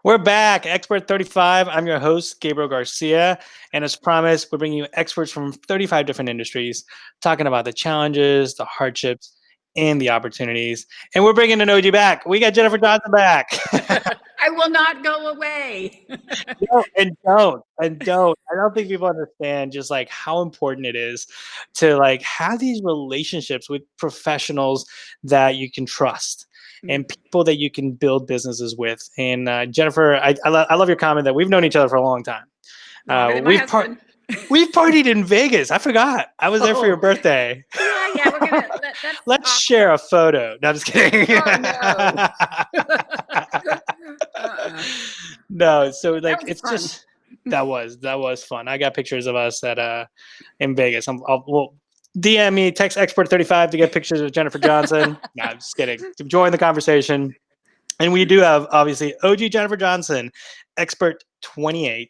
We're back, Expert35. I'm your host, Gabriel Garcia. And as promised, we're bringing you experts from 35 different industries talking about the challenges, the hardships, and the opportunities. And we're bringing an OG back. We got Jennifer Johnson back. I will not go away. No, and don't. I don't think people understand just like how important it is to like have these relationships with professionals that you can trust and people that you can build businesses with. And Jennifer, I love your comment that we've known each other for a long time. Longer than my husband. We've partied in Vegas. I forgot. I was there for your birthday. Yeah, we're gonna. Let's awesome. Share a photo. No, I'm just kidding. Oh, no. No, so like it's fun. Just that was fun. I got pictures of us at in Vegas. Well, DM me, text Expert35 to get pictures of Jennifer Johnson. No, I'm just kidding. Join the conversation. And we do have obviously OG Jennifer Johnson, Expert28,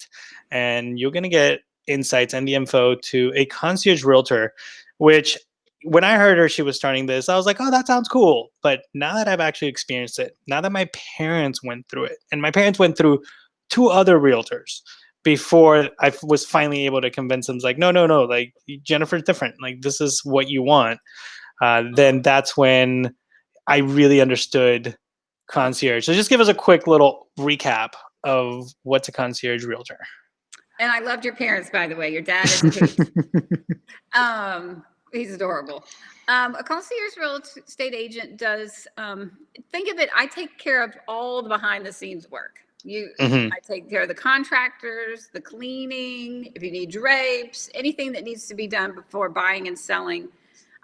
and you're gonna get insights and the info to a concierge realtor, which when I heard her, she was starting this, I was like, oh, that sounds cool. But now that I've actually experienced it, now that my parents went through it, and my parents went through 2 other realtors before I was finally able to convince them, like, no, like Jennifer's different. Like, this is what you want. Then that's when I really understood concierge. So just give us a quick little recap of what's a concierge realtor. And I loved your parents, by the way. Your dad is he's adorable. A concierge real estate agent does, think of it, I take care of all the behind the scenes work. I take care of the contractors, the cleaning, if you need drapes, anything that needs to be done before buying and selling.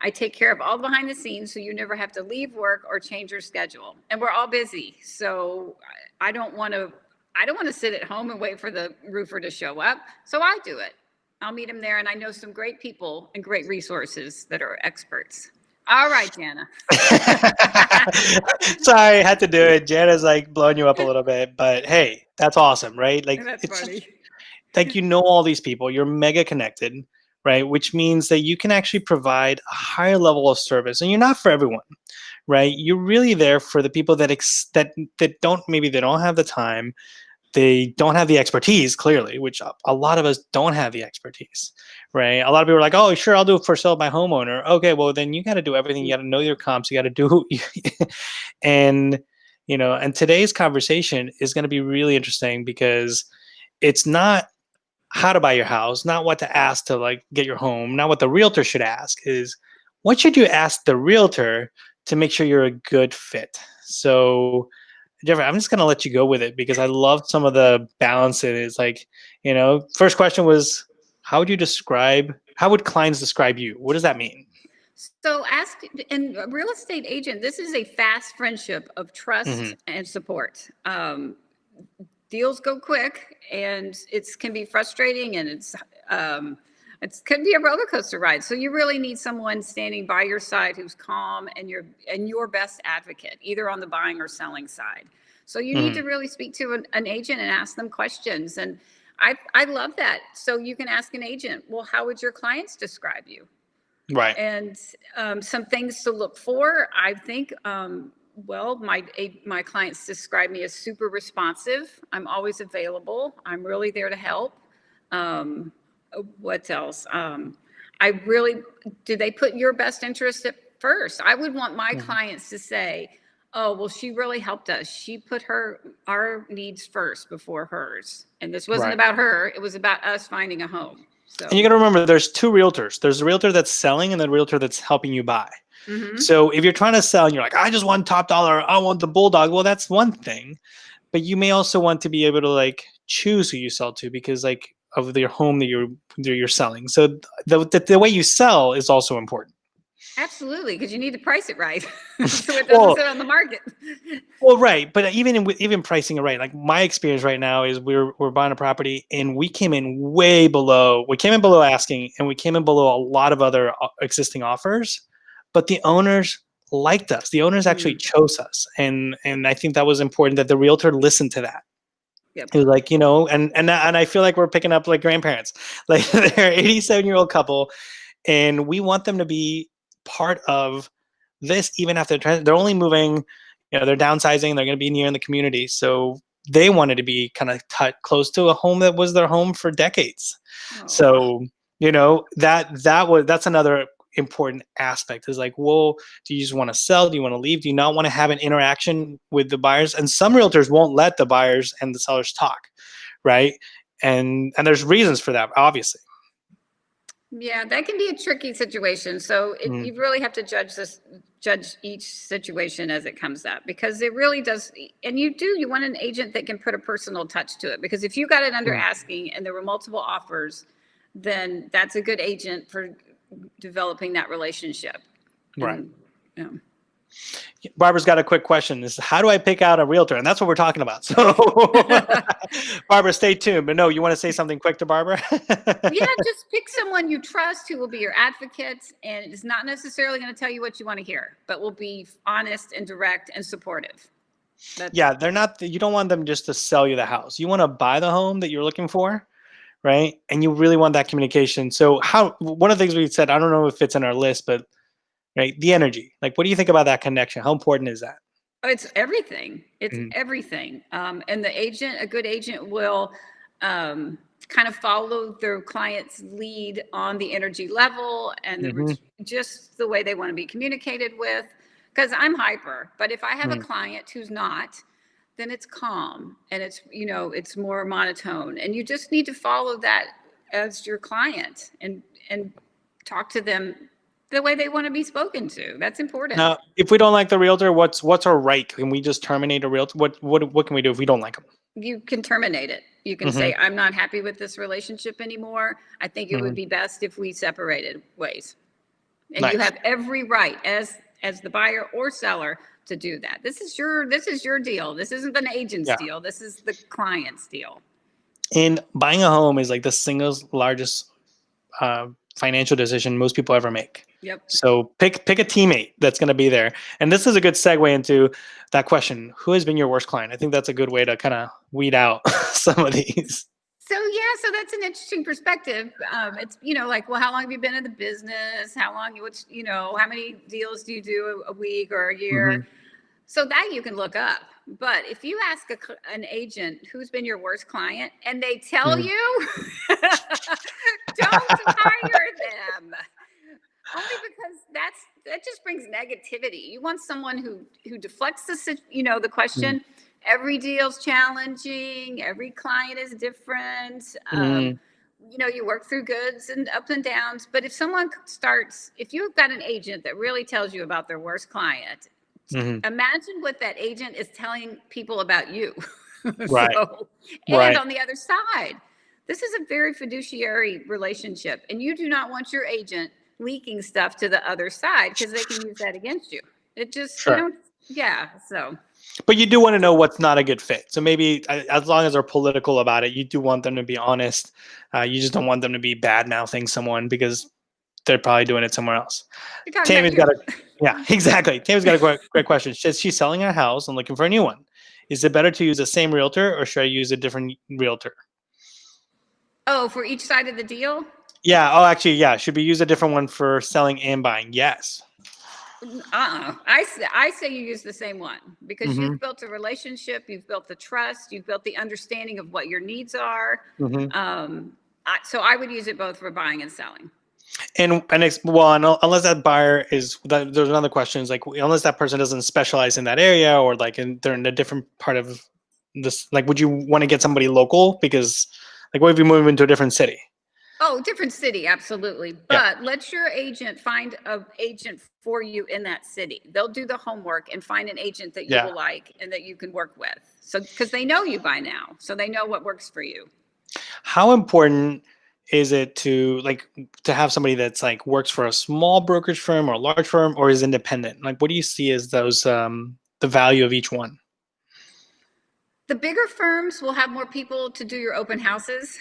I take care of all behind the scenes, so you never have to leave work or change your schedule. And we're all busy, so I don't want to sit at home and wait for the roofer to show up. So I do it. I'll meet him there, and I know some great people and great resources that are experts. All right, Jana. Sorry, I had to do it. Jana's like blowing you up a little bit, but hey, that's awesome, right? Like, that's funny. Just, like, you know all these people, you're mega connected, right? Which means that you can actually provide a higher level of service, and you're not for everyone, right? You're really there for the people that maybe they don't have the time. They don't have the expertise, clearly, which a lot of us don't have the expertise, right? A lot of people are like, oh, sure, I'll do it for sale by homeowner. Okay, well, then you got to do everything. You got to know your comps. You got to do, and today's conversation is going to be really interesting because it's not how to buy your house, not what to ask to like get your home, not what the realtor should ask, is what should you ask the realtor to make sure you're a good fit. So Jeffrey, I'm just going to let you go with it because I love some of the balance in it. It's like, first question was, how would clients describe you? What does that mean? So and a real estate agent, this is a fast friendship of trust and support. Deals go quick, and it can be frustrating, and it could be a roller coaster ride. So you really need someone standing by your side who's calm and your best advocate, either on the buying or selling side. So you need to really speak to an agent and ask them questions. And I love that. So you can ask an agent, well, how would your clients describe you? Right. And some things to look for, I think, well, my clients describe me as super responsive. I'm always available. I'm really there to help. What else? Do they put your best interest at first? I would want my clients to say, oh, well, she really helped us. She put our needs first before hers. And this wasn't about her. It was about us finding a home. So. And you got to remember, there's 2 realtors. There's a realtor that's selling and the realtor that's helping you buy. So if you're trying to sell and you're like, I just want top dollar, I want the bulldog. Well, that's one thing. But you may also want to be able to like choose who you sell to because like of your home that you're selling. So the way you sell is also important. Absolutely, because you need to price it right so it doesn't sit on the market. Well, right, but even pricing it right, like my experience right now is we're buying a property and we came in way below. We came in below asking, and we came in below a lot of other existing offers, but the owners liked us. The owners actually chose us, and I think that was important that the realtor listened to that. Yep. It was like, and I feel like we're picking up like grandparents, like they're an 87-year-old couple, and we want them to be part of this even after they're only moving. They're downsizing. They're going to be near in the community. So they wanted to be kind of close to a home that was their home for decades. Oh, So, that's another important aspect is like, well, do you just want to sell? Do you want to leave? Do you not want to have an interaction with the buyers? And some realtors won't let the buyers and the sellers talk, right? And there's reasons for that, obviously. yeah, that can be a tricky situation. So you really have to judge each situation as it comes up, because it really does. And you want an agent that can put a personal touch to it, because if you got it under asking and there were multiple offers, then that's a good agent for developing that relationship. Right. And, you know. Barbara's got a quick question. This is, how do I pick out a realtor? And that's what we're talking about. So, Barbara, stay tuned. But no, you want to say something quick to Barbara? Yeah, just pick someone you trust who will be your advocate, and is not necessarily going to tell you what you want to hear, but will be honest and direct and supportive. Yeah, they're not. You don't want them just to sell you the house. You want to buy the home that you're looking for, right? And you really want that communication. So, one of the things we said, I don't know if it's in our list, but right, the energy. Like, what do you think about that connection? How important is that? Oh, it's everything. It's Mhm. everything. And a good agent will kind of follow their client's lead on the energy level and Mhm. just the way they want to be communicated with. Because I'm hyper, but if I have a Mhm. client who's not, then it's calm and it's more monotone. And you just need to follow that as your client and talk to them the way they want to be spoken to. That's important. Now, if we don't like the realtor, what's our right? Can we just terminate a realtor? What can we do if we don't like them? You can terminate it. You can Mhm. say, I'm not happy with this relationship anymore. I think it would Mhm. be best if we separated ways. And you Nice. have every right as the buyer or seller to do that. This is your deal. This isn't an agent's Yeah. deal. This is the client's deal. And buying a home is like the single largest financial decision most people ever make. Yep. So pick a teammate that's going to be there. And this is a good segue into that question: who has been your worst client? I think that's a good way to kind of weed out some of these. So that's an interesting perspective. It's like, well, how long have you been in the business? How many deals do you do a week or a Hmm. year? So that you can look up. But if you ask an agent who's been your worst client and they tell Hmm. you, don't hire them. Only because that just brings negativity. You want someone who deflects the question. Every deal's challenging. Every client is different. Hmm. You work through goods and ups and downs. But if you've got an agent that really tells you about their worst client, Hmm. imagine what that agent is telling people about you. Right. And Right. on the other side, this is a very fiduciary relationship, and you do not want your agent leaking stuff to the other side because they can use that against you. It just, Sure. yeah. So, But you do want to know what's not a good fit. So maybe as long as they're political about it, you do want them to be honest. You just don't want them to be bad mouthing someone because they're probably doing it somewhere else. you're talking about Tammy's you. got a Yeah, exactly. Tammy's got a great question. She says she's selling her house and looking for a new one. Is it better to use the same realtor or should I use a different realtor? Oh, for each side of the deal? Yeah. Oh, actually, yeah. Should we use a different one for selling and buying? Yes. I say you use the same one because Mm-hmm. you've built a relationship, you've built the trust, you've built the understanding of what your needs are. Mm-hmm. So I would use it both for buying and selling. Unless that buyer there's another question is like, unless that person doesn't specialize in that area or like they're in a different part of this, like, would you want to get somebody local? Because like, what if you move into a different city? Oh, different city, absolutely. Yeah. But let your agent find an agent for you in that city. They'll do the homework and find an agent that you Yeah. will like and that you can work with. So, because they know you by now, so they know what works for you. How important is it to have somebody that's like works for a small brokerage firm or a large firm or is independent? Like, what do you see as those the value of each one? The bigger firms will have more people to do your open houses.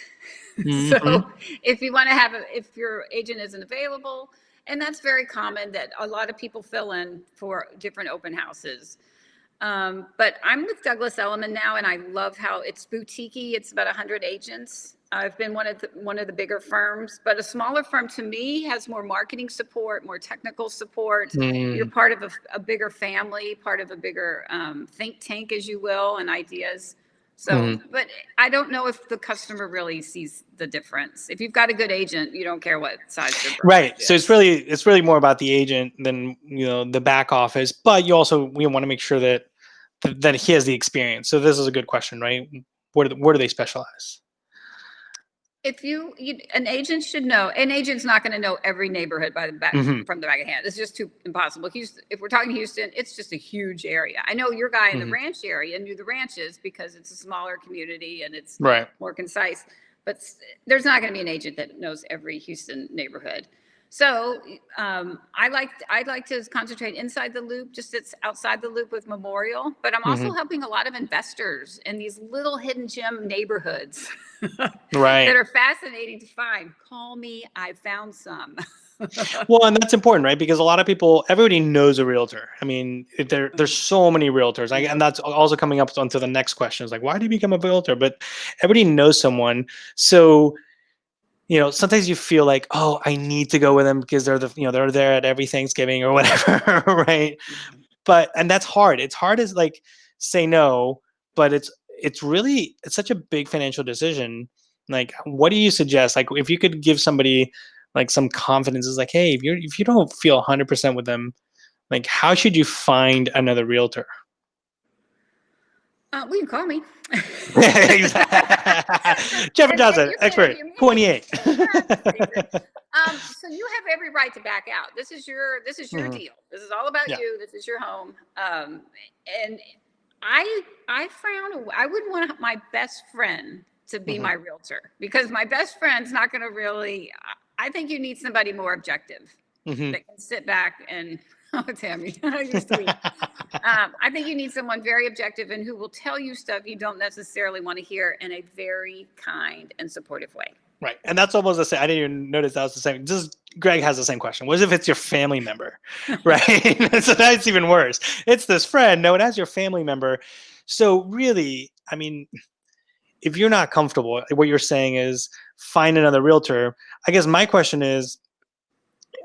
Hmm. So if your agent isn't available, and that's very common that a lot of people fill in for different open houses. But I'm with Douglas Elliman now, and I love how it's boutiquey. It's about 100 agents. I've been one of the bigger firms, but a smaller firm to me has more marketing support, more technical support. You're Mm. part of a bigger family, part of a bigger think tank, as you will, and ideas. So, but I don't know if the customer really sees the difference. If you've got a good agent, you don't care what size their brokerage Right. is. So it's really more about the agent than, the back office, but we want to make sure that he has the experience. So this is a good question, right? Where do they specialize? If an agent should know, an agent's not going to know every neighborhood by the back from the back of hand. It's just too impossible. Houston, if we're talking Houston, it's just a huge area. I know your guy in the ranch area knew the ranches because it's a smaller community and it's Right. more concise. But there's not going to be an agent that knows every Houston neighborhood. So I'd like to concentrate inside the loop, just it's outside the loop with Memorial. But I'm also helping a lot of investors in these little hidden gem neighborhoods Right. that are fascinating to find. Call me, I found some. Well, and that's important, right? Because a lot of people, everybody knows a realtor. I mean, there's so many realtors, and that's also coming up onto the next question. Is like, why do you become a realtor? But everybody knows someone, so sometimes you feel like, oh, I need to go with them because they're they're there at every Thanksgiving or whatever, right? And that's hard. It's hard as like say no, but it's such a big financial decision. Like, what do you suggest? Like, if you could give somebody like some confidence, is like, hey, if you don't feel 100% with them, like, how should you find another realtor? Well, you can call me. Jennifer Johnson, expert 28. So you have every right to back out. This is your deal. This is all about you. This is your home. And I found I would want my best friend to be my realtor because my best friend's not going to really. I think you need somebody more objective that can sit back and. Oh, Tammy, you're sweet. I think you need someone very objective and who will tell you stuff you don't necessarily want to hear in a very kind and supportive way. Right. And that's almost the same. I didn't even notice that was the same. Greg has the same question. What if it's your family member? Right. So that's even worse. It's this friend. No, it has your family member. So really, I mean, if you're not comfortable, what you're saying is find another realtor. I guess my question is,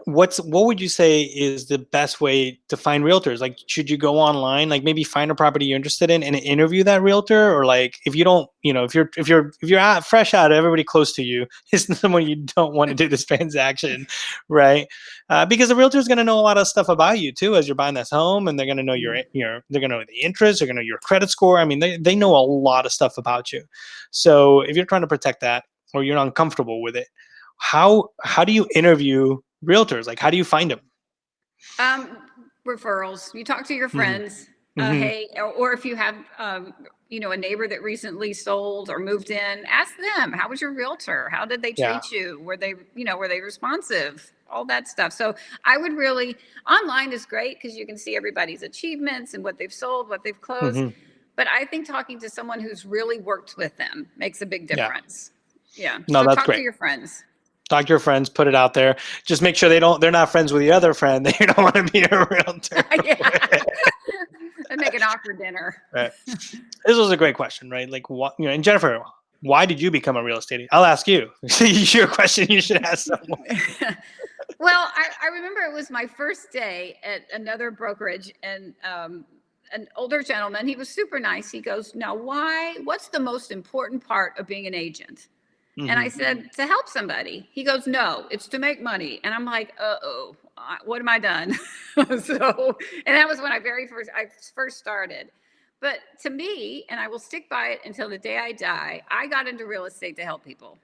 what would you say is the best way to find realtors? Like, should you go online, like maybe find a property you're interested in and interview that realtor? Or like, if you don't, if you're fresh out, everybody close to you is someone you don't want to do this transaction, right? Because the realtor is going to know a lot of stuff about you too, as you're buying this home, and they're going to know they're going to know the interest, they're going to know your credit score. I mean, they know a lot of stuff about you. So if you're trying to protect that, or you're uncomfortable with it, how do you interview realtors? Like, how do you find them? Referrals. You talk to your friends. Hey, or if you have, a neighbor that recently sold or moved in, ask them, how was your realtor? How did they treat you? Were they responsive? All that stuff. So I would online is great because you can see everybody's achievements and what they've sold, what they've closed. But I think talking to someone who's really worked with them makes a big difference. Yeah. No, so that's talk great. to your friends. Talk to your friends, put it out there. Just make sure they're not friends with the other friend that you don't want to be a realtor. And make an offer dinner. Right. This was a great question, right? Like, what, and Jennifer, why did you become a real estate agent? I'll ask you. Your question you should ask someone. Well, I remember it was my first day at another brokerage, and an older gentleman, he was super nice. He goes, now, what's the most important part of being an agent? And I said, to help somebody. He goes, no, it's to make money. And I'm like, uh-oh, what am I done? And that was when I first started. But to me, and I will stick by it until the day I die, I got into real estate to help people.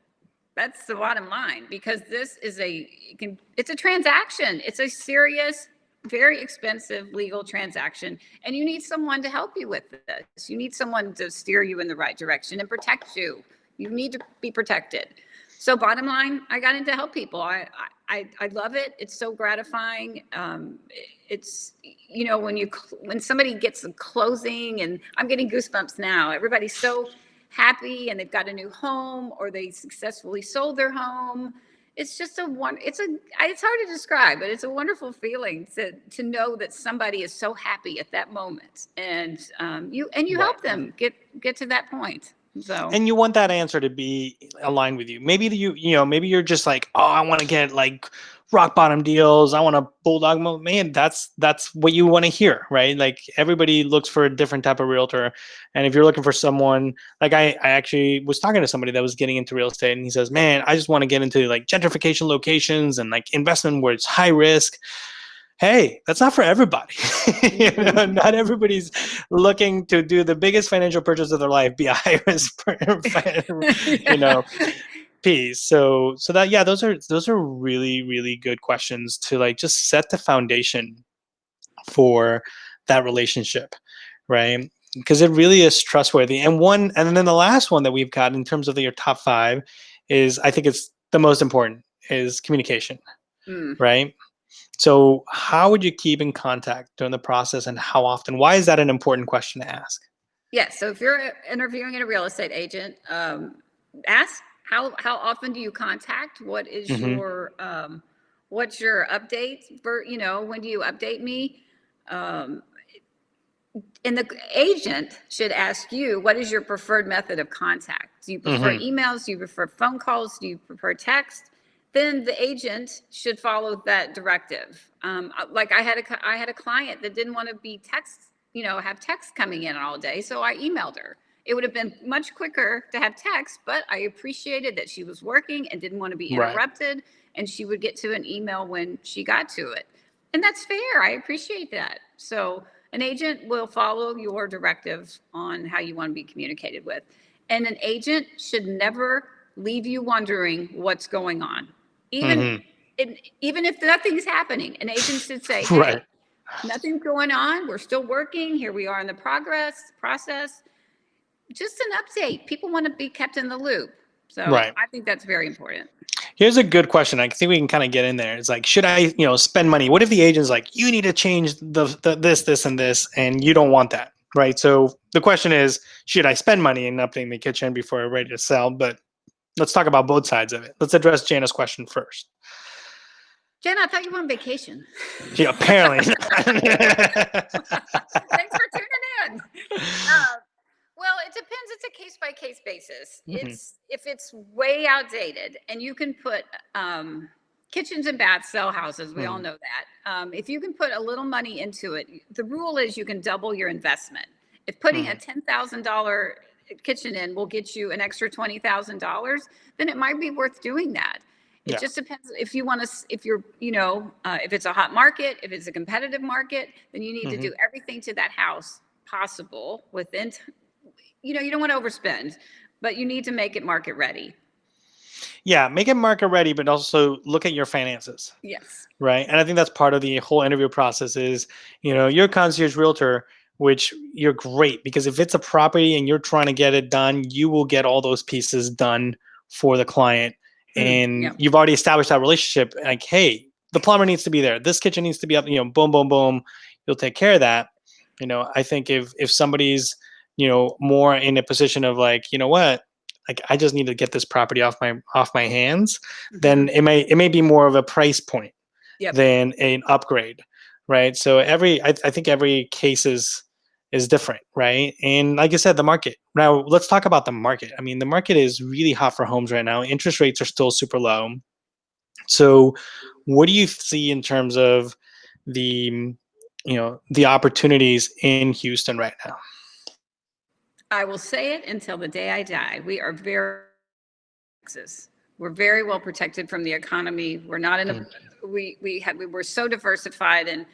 That's the bottom line, because this is it's a transaction. It's a serious, very expensive legal transaction. And you need someone to help you with this. You need someone to steer you in the right direction and protect you. You need to be protected. So bottom line, I got in to help people. I love it. It's so gratifying. It's, when somebody gets a closing, and I'm getting goosebumps now, everybody's so happy and they've got a new home or they successfully sold their home. It's just it's hard to describe, but it's a wonderful feeling to know that somebody is so happy at that moment, and you help them get to that point. So, And you want that answer to be aligned with you. Maybe maybe you're just like, oh, I want to get like rock bottom deals. I want a bulldog. Man, that's what you want to hear, right? Like everybody looks for a different type of realtor. And if you're looking for someone, like I actually was talking to somebody that was getting into real estate, and he says, man, I just want to get into like gentrification locations and like investment where it's high risk. Hey, that's not for everybody. Not everybody's looking to do the biggest financial purchase of their life, be a high risk, piece. So that, yeah, those are really, really good questions to like just set the foundation for that relationship, right? Because it really is trustworthy. And then the last one that we've got in terms of your top 5 is, I think it's the most important, is communication, right? So how would you keep in contact during the process, and how often? Why is that an important question to ask? Yeah. So if you're interviewing a real estate agent, ask how often do you contact? What is Mm-hmm. your what's your update for, when do you update me? Um, and the agent should ask you, what is your preferred method of contact? Do you prefer Mm-hmm. emails? Do you prefer phone calls? Do you prefer text? Then the agent should follow that directive. Like I had a client that didn't want to be have text coming in all day, so I emailed her. It would have been much quicker to have text, but I appreciated that she was working and didn't want to be Right. interrupted, and she would get to an email when she got to it. And that's fair. I appreciate that. So an agent will follow your directive on how you want to be communicated with. And an agent should never leave you wondering what's going on. Mm-hmm. Even if nothing's happening, an agent should say, Right. hey, nothing's going on. We're still working. Here we are in the process. Just an update. People want to be kept in the loop. So Right. I think that's very important. Here's a good question. I think we can kind of get in there. It's like, should I, spend money? What if the agent's like, you need to change the this, and this, and you don't want that, right? So the question is, should I spend money in updating the kitchen before I'm ready to sell? But let's talk about both sides of it. Let's address Jana's question first. Jen, I thought you were on vacation. Yeah, apparently. Thanks for tuning in. Well, it depends. It's a case by case basis. Mm-hmm. If it's way outdated, and you can put kitchens and baths sell houses. We all know that. If you can put a little money into it, the rule is you can double your investment. If putting a $10,000 kitchen in will get you an extra $20,000, then it might be worth doing that. It just depends if you want to, if you're, if it's a hot market, if it's a competitive market, then you need to do everything to that house possible within, you don't want to overspend, but you need to make it market ready. Yeah, make it market ready, but also look at your finances. Yes. Right. And I think that's part of the whole interview process is, you're a concierge realtor, which you're great because if it's a property and you're trying to get it done, you will get all those pieces done for the client. And you've already established that relationship. Like, hey, the plumber needs to be there. This kitchen needs to be up, boom, boom, boom. You'll take care of that. I think if somebody's, more in a position of like, what, like I just need to get this property off my hands, then it may be more of a price point than an upgrade, right? So I think every case is different, right? And like I said, the market. Now let's talk about the market. I mean, the market is really hot for homes right now. Interest rates are still super low. So what do you see in terms of the the opportunities in Houston right now? I will say it until the day I die. We are we're very well protected from the economy. We're not in a we're so diversified in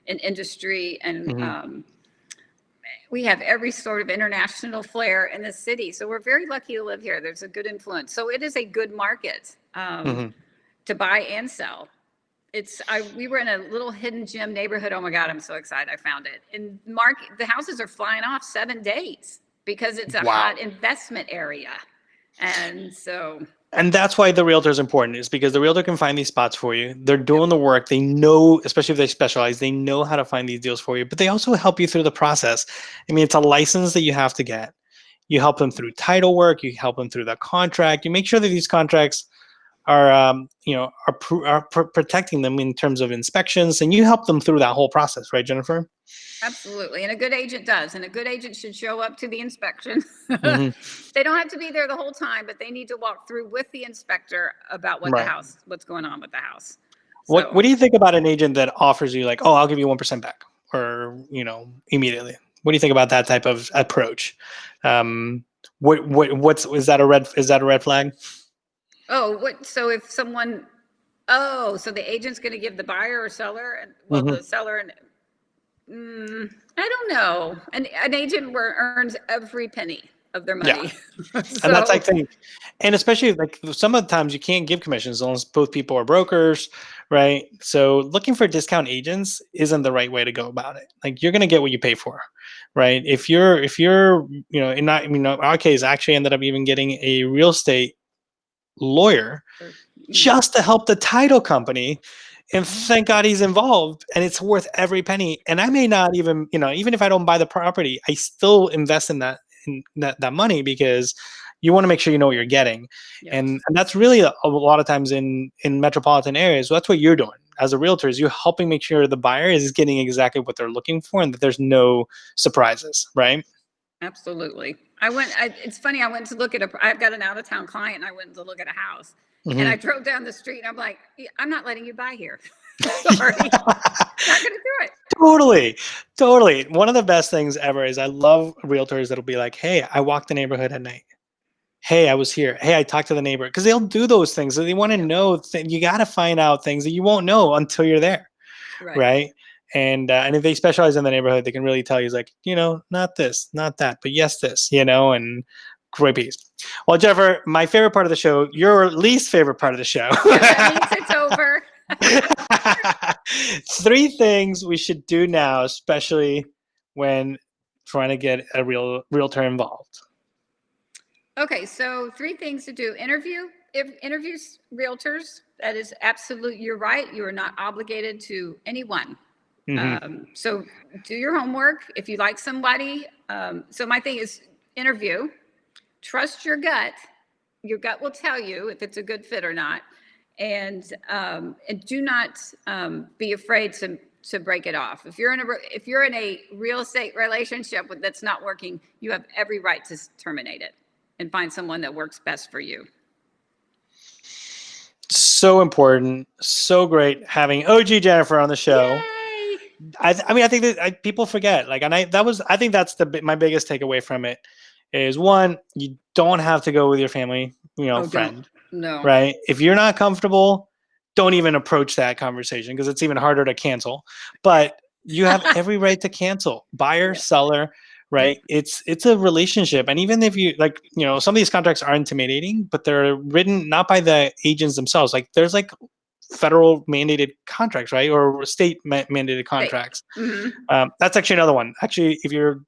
industry, and we have every sort of international flair in the city. So we're very lucky to live here. There's a good influence. So it is a good market to buy and sell. We were in a little hidden gem neighborhood. Oh my God, I'm so excited I found it. And the houses are flying off 7 days because it's a hot investment area. And that's why the realtor is important, is because the realtor can find these spots for you. They're doing the work. They know, especially if they specialize, they know how to find these deals for you, but they also help you through the process. I mean, it's a license that you have to get. You help them through title work. You help them through the contract. You make sure that these contracts protecting them in terms of inspections, and you help them through that whole process, right, Jennifer? Absolutely. And a good agent does. And a good agent should show up to the inspection. Mm-hmm. They don't have to be there the whole time, but they need to walk through with the inspector about Right. what's going on with the house. What So, do you think about an agent that offers you like, oh, I'll give you 1% back, or immediately? What do you think about that type of approach? Is that a red flag? so if someone, so the agent's going to give the buyer or seller, and Mm-hmm. the seller, and I don't know. An agent earns every penny of their Yeah. money. And that's, I So, think, and especially like some of the times you can't give commissions unless both people are brokers, right? So looking for discount agents isn't the right way to go about it. Like, you're going to get what you pay for, right? If you're, in our case, I actually ended up even getting a real estate lawyer just to help the title company. And thank God he's involved, and it's worth every penny. And I may not even, even if I don't buy the property, I still invest in that money, because you want to make sure you know what you're getting. yes. And that's really a lot of times in metropolitan areas. That's what you're doing as a realtor, is you're helping make sure the buyer is getting exactly what they're looking for, and that there's no surprises, right? Absolutely. It's funny. I went to look at I've got an out of town client, and I went to look at a house, Mm-hmm. and I drove down the street, and I'm like, I'm not letting you buy here. Sorry. Not going to do it. Totally. One of the best things ever is I love realtors that'll be like, hey, I walked the neighborhood at night. Hey, I was here. Hey, I talked to the neighbor. Because they'll do those things. So they want to know. You got to find out things that you won't know until you're there. Right. And if they specialize in the neighborhood, they can really tell you, like, not this, not that, but yes, this, and great piece. Well, Jennifer, my favorite part of the show, your least favorite part of the show. That means it's over. 3 things we should do now, especially when trying to get a realtor involved. Okay, so 3 things to do. Interviews realtors. That is absolute. You're right. You are not obligated to anyone. Mm-hmm. So do your homework. If you like somebody, so my thing is interview. Trust your gut. Your gut will tell you if it's a good fit or not. And do not be afraid to break it off. If you're in a real estate relationship that's not working, you have every right to terminate it and find someone that works best for you. So important. So great having OG Jennifer on the show. Yay! I think that people forget, like, and I think that's my biggest takeaway from it is, one, you don't have to go with your family, friend. No. Right. If you're not comfortable, don't even approach that conversation, because it's even harder to cancel. But you have every right to cancel. Buyer, seller, right? It's a relationship. And even if you some of these contracts are intimidating, but they're written not by the agents themselves. Like, there's like federal mandated contracts, right? Or state mandated contracts. Mm-hmm. That's actually another one. Actually, if you're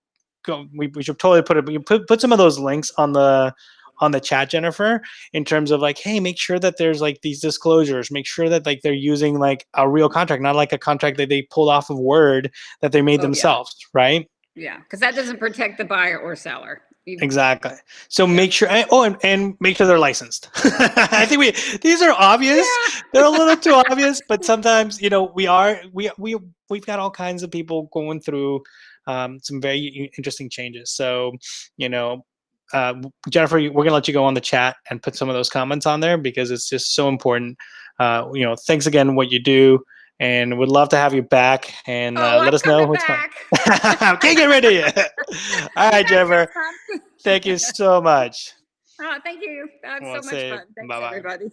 we should totally put some of those links on the chat, Jennifer, in terms of like, hey, make sure that there's like these disclosures, make sure that like they're using like a real contract, not like a contract that they pulled off of Word that they made themselves, right? Yeah, because that doesn't protect the buyer or seller. Exactly. So make sure, and make sure they're licensed. I think these are obvious. Yeah. They're a little too obvious, but sometimes, we've got all kinds of people going through some very interesting changes. So, Jennifer, we're going to let you go on the chat and put some of those comments on there, because it's just so important. Thanks again what you do, and would love to have you back, and let us know what's going on. Can't get rid of you. All right, Jennifer. Thank you so much. Oh, thank you. That's so much fun. Thanks, bye-bye. Everybody.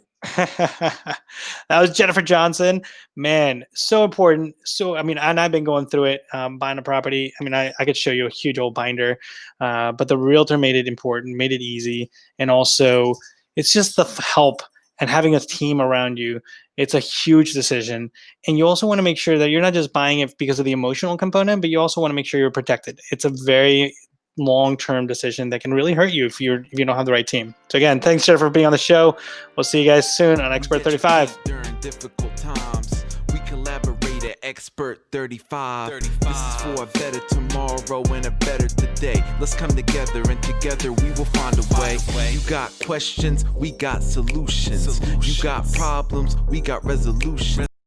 That was Jennifer Johnson. Man, so important. So, and I've been going through it, buying a property. I could show you a huge old binder, but the realtor made it important, made it easy. And also, it's just the help and having a team around you. It's a huge decision. And you also want to make sure that you're not just buying it because of the emotional component, but you also want to make sure you're protected. It's a very long-term decision that can really hurt you if you don't have the right team. So again, thanks, Jennifer, for being on the show. We'll see you guys soon on Expert35. During difficult times, we collaborate at Expert35. This is for a better tomorrow and a better today. Let's come together and together we will find a way. You got questions, we got solutions. You got problems, we got resolutions.